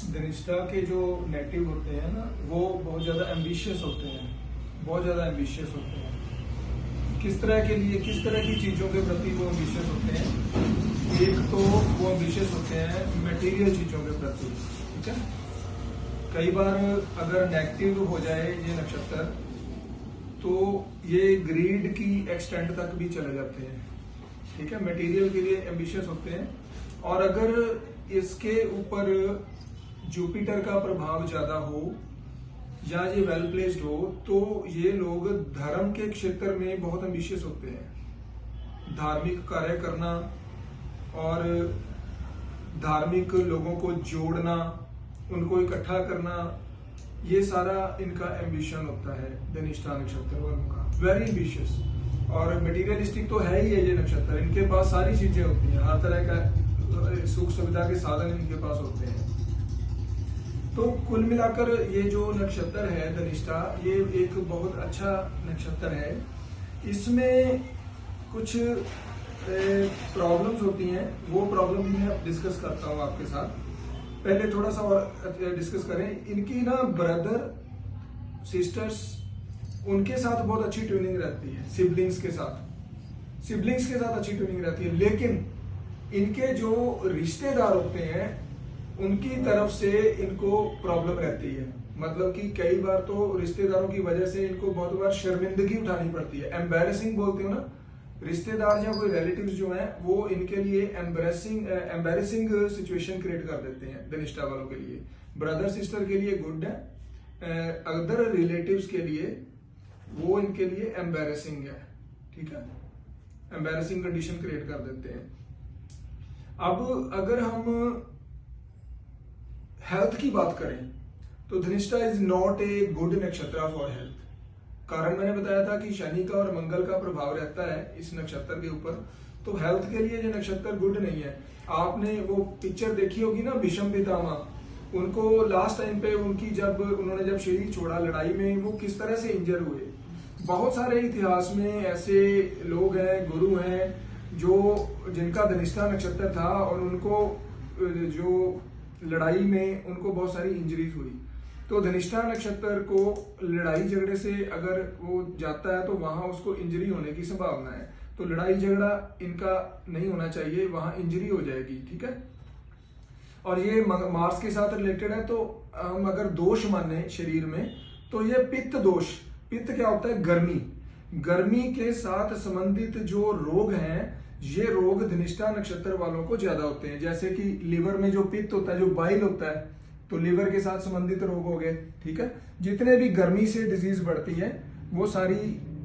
धनिष्ठा के जो नेटिव होते हैं ना, वो बहुत ज्यादा एम्बिशियस होते हैं, बहुत ज्यादा एम्बिशियस होते हैं। किस तरह के लिए, किस तरह की चीजों के प्रति वो एम्बिशियस होते हैं? एक तो वो एम्बिशियस होते हैं मटेरियल चीजों के प्रति, ठीक है। कई बार अगर नेगेटिव हो जाए ये नक्षत्र, तो ये ग्रीड की एक्सटेंट तक भी चले जाते हैं, ठीक है। मटेरियल के लिए एम्बिशियस होते हैं। और अगर इसके ऊपर जुपिटर का प्रभाव ज्यादा हो या ये वेल प्लेस्ड हो, तो ये लोग धर्म के क्षेत्र में बहुत एम्बिशियस होते हैं। धार्मिक कार्य करना और धार्मिक लोगों को जोड़ना, उनको इकट्ठा करना, ये सारा इनका एम्बिशन होता है धनिष्ठा नक्षत्र वालों का। वेरी एम्बिशियस और मटेरियलिस्टिक तो है ही है ये नक्षत्र। इनके पास सारी चीजें होती हैं, हर तरह का सुख सुविधा के साधन इनके पास होते हैं। तो कुल मिलाकर ये जो नक्षत्र है धनिष्ठा, ये एक बहुत अच्छा नक्षत्र है। इसमें कुछ प्रॉब्लम्स होती हैं, वो प्रॉब्लम भी मैं डिस्कस करता हूँ आपके साथ। पहले थोड़ा सा और डिस्कस करें। इनकी ना ब्रदर सिस्टर्स, उनके साथ बहुत अच्छी ट्यूनिंग रहती है। सिबलिंग्स के साथ अच्छी ट्यूनिंग रहती है, लेकिन इनके जो रिश्तेदार होते हैं उनकी तरफ से इनको प्रॉब्लम रहती है। मतलब कि कई बार तो रिश्तेदारों की वजह से इनको बहुत बार शर्मिंदगी उठानी पड़ती है। एम्बैरेसिंग बोलते हो ना, रिश्तेदार या कोई रिलेटिव्स जो हैं वो इनके लिए एम्बैरेसिंग सिचुएशन क्रिएट कर देते हैं धनिष्ठा वालों के लिए। ब्रदर सिस्टर के लिए गुड है, अदर रिलेटिव्स के लिए वो इनके लिए एम्बैरेसिंग है, ठीक है। एम्बैरेसिंग कंडीशन क्रिएट कर देते हैं। अब अगर हम हेल्थ की बात करें तो Dhanishtha is not a good नक्षत्र फॉर हेल्थ। कारण मैंने बताया था कि शनि का और मंगल का प्रभाव रहता है इस नक्षत्र के ऊपर, तो हेल्थ के लिए ये नक्षत्र गुड नहीं है। आपने वो पिक्चर देखी होगी ना, भीष्म पितामह, उनको लास्ट टाइम पे उनकी उन्होंने जब शरीर छोड़ा लड़ाई में, वो किस तरह से इंजर हुए। बहुत सारे इतिहास में ऐसे लोग हैं, गुरु हैं, जिनका धनिष्ठा नक्षत्र था और उनको जो लड़ाई में उनको बहुत सारी इंजरीज हुई। तो धनिष्ठा नक्षत्र को लड़ाई झगड़े से अगर वो जाता है तो वहां उसको इंजरी होने की संभावना है। तो लड़ाई झगड़ा इनका नहीं होना चाहिए, वहां इंजरी हो जाएगी, ठीक है। और ये मार्स के साथ रिलेटेड है, तो हम अगर दोष माने शरीर में तो ये पित्त दोष। पित्त क्या होता है? गर्मी के साथ संबंधित जो रोग हैं, ये रोग धनिष्ठा नक्षत्र वालों को ज्यादा होते हैं। जैसे कि लिवर में जो पित्त होता है, जो बाइल होता है, तो लिवर के साथ संबंधित रोग हो गए, ठीक है। जितने भी गर्मी से डिजीज बढ़ती है वो सारी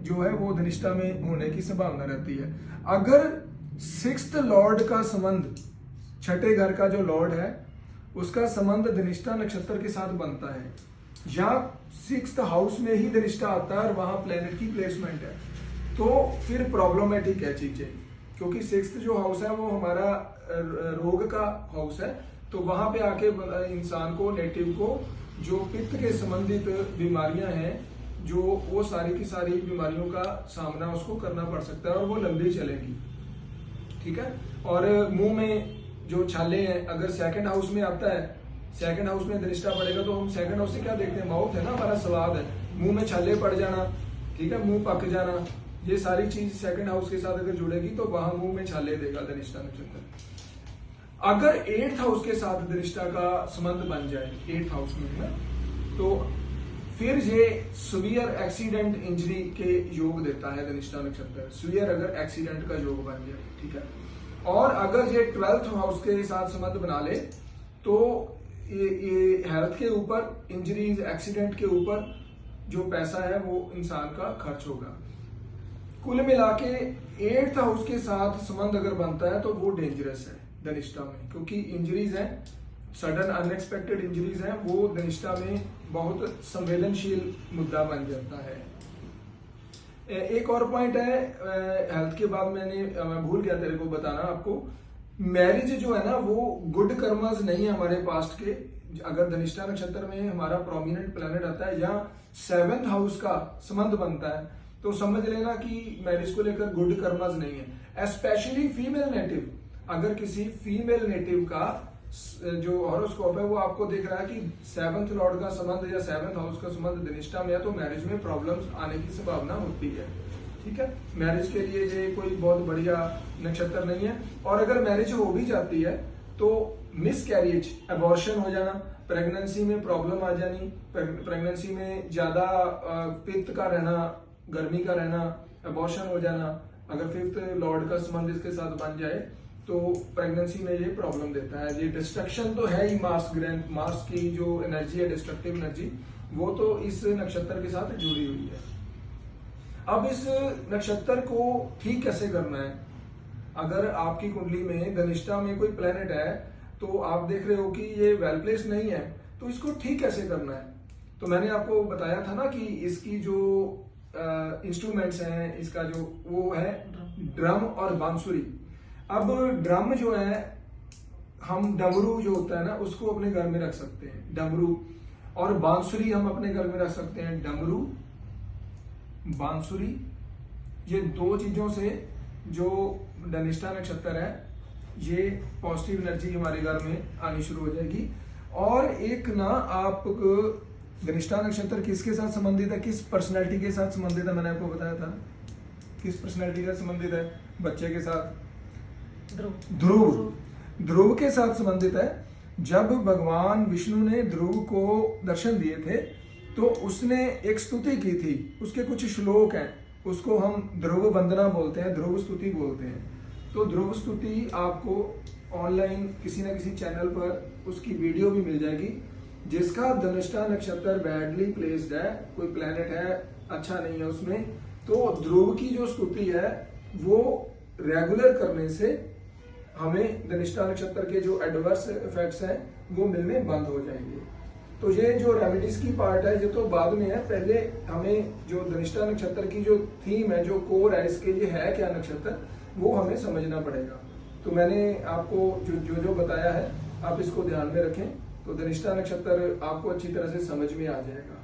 जो है वो धनिष्ठा में होने की संभावना रहती है। अगर 6th लॉर्ड का संबंध, छठे घर का जो लॉर्ड है उसका संबंध धनिष्ठा नक्षत्र के साथ बनता है, या 6th हाउस में ही धनिष्ठा आता है और वहां प्लेनेट की प्लेसमेंट है, तो फिर प्रॉब्लमेटिक है चीजें। क्योंकि 6th जो हाउस है वो हमारा रोग का हाउस है, तो वहां पे आके इंसान को, नेटिव को, जो पित्त के संबंधित बीमारियां हैं, जो वो सारी की सारी बीमारियों का सामना उसको करना पड़ सकता है और वो लंबी चलेगी, ठीक है। और मुंह में जो छाले हैं, अगर 2nd हाउस में आता है, 2nd हाउस में धनिष्ठा पड़ेगा, तो हम 2nd हाउस से क्या देखते हैं? माउथ है ना, हमारा स्वाद है। मुंह में छाले पड़ जाना, ठीक है, मुंह पक जाना, ये सारी चीज 2nd हाउस के साथ अगर जुड़ेगी तो वहां मुंह में छाले देगा धनिष्ठा नक्षत्र। अगर 8th हाउस के साथ धनिष्ठा का संबंध बन जाए 8th हाउस में ना, तो फिर ये सुवियर एक्सीडेंट इंजरी के योग देता है धनिष्ठा नक्षत्र। सुवियर अगर एक्सीडेंट का योग बन जाए, ठीक है। और अगर ये 12th हाउस के साथ संबंध बना ले तो ये हेल्थ के ऊपर, इंजरीज, एक्सीडेंट के ऊपर जो पैसा है वो इंसान का खर्च होगा। कुल मिला के 8th हाउस के साथ संबंध अगर बनता है तो वो डेंजरस है धनिष्ठा में, क्योंकि इंजरीज हैं, सडन अनएक्सपेक्टेड इंजरीज हैं, वो धनिष्ठा में बहुत संवेदनशील मुद्दा बन जाता है। एक और पॉइंट है हेल्थ के बाद, मैं भूल गया तेरे को बताना आपको, मैरिज जो है ना वो गुड कर्मस नहीं है हमारे पास्ट के। अगर धनिष्ठा नक्षत्र में हमारा प्रोमिनेंट प्लैनेट आता है या 7th हाउस का संबंध बनता है, तो समझ लेना कि मैरिज को लेकर गुड कर्मस नहीं है। स्पेशली फीमेल नेटिव, अगर किसी फीमेल नेटिव का जो हॉरोस्कोप है वो आपको दिख रहा है कि 7th लॉर्ड का संबंध या 7th हाउस का संबंध धनिष्ठा में है, तो मैरिज में प्रॉब्लम्स आने की संभावना होती है। ठीक है, मैरिज के लिए ये कोई बहुत बढ़िया नक्षत्र नहीं है। और अगर मैरिज हो भी जाती है तो मिस कैरिज, अबॉर्शन हो जाना, प्रेगनेंसी में प्रॉब्लम आ जानी, प्रेगनेंसी में ज्यादा पित्त का रहना, गर्मी का रहना, अबॉर्शन हो जाना, अगर 5th लॉर्ड का संबंध इसके साथ बन जाए तो प्रेगनेंसी में ये प्रॉब्लम देता है। ये डिस्ट्रक्शन तो है ही, मार्स की जो एनर्जी है, डिस्ट्रक्टिव एनर्जी, वो तो इस नक्षत्र के साथ जुड़ी हुई है। अब इस नक्षत्र को ठीक कैसे करना है? अगर आपकी कुंडली में धनिष्ठा में कोई प्लेनेट है तो आप देख रहे हो कि ये वेल प्लेस नहीं है, तो इसको ठीक कैसे करना है? तो मैंने आपको बताया था ना कि इसकी जो इंस्ट्रूमेंट्स हैं, इसका जो वो है ड्रम और बांसुरी। अब ड्रम जो है, हम डमरू जो होता है ना उसको अपने घर में रख सकते हैं, डमरू, और बांसुरी हम अपने घर में रख सकते हैं, डमरू, बांसुरी। ये दो चीजों से जो धनिष्ठा नक्षत्र है ये पॉजिटिव एनर्जी हमारे घर में आनी शुरू हो जाएगी। और एक ना, आप धनिष्ठा नक्षत्र किसके साथ संबंधित है, किस पर्सनैलिटी के साथ संबंधित है, मैंने आपको बताया था किस पर्सनैलिटी के साथ संबंधित है, बच्चे के साथ, ध्रुव, ध्रुव के साथ संबंधित है। जब भगवान विष्णु ने ध्रुव को दर्शन दिए थे तो उसने एक स्तुति की थी, उसके कुछ श्लोक हैं, उसको हम ध्रुव वंदना बोलते हैं, ध्रुव स्तुति बोलते हैं। तो ध्रुव स्तुति आपको ऑनलाइन किसी न किसी चैनल पर उसकी वीडियो भी मिल जाएगी। जिसका धनिष्ठा नक्षत्र बैडली प्लेस्ड है, कोई प्लेनेट है अच्छा नहीं है उसमें, तो ध्रुव की जो स्तुति है वो रेगुलर करने से हमें धनिष्ठा नक्षत्र के जो एडवर्स इफेक्ट्स हैं वो मिलने बंद हो जाएंगे। तो ये जो रेमेडीज की पार्ट है ये तो बाद में है, पहले हमें जो धनिष्ठा नक्षत्र की जो थीम है, जो कोर है, इसके लिए है क्या नक्षत्र, वो हमें समझना पड़ेगा। तो मैंने आपको जो बताया है आप इसको ध्यान में रखें, तो धनिष्ठा नक्षत्र आपको अच्छी तरह से समझ में आ जाएगा।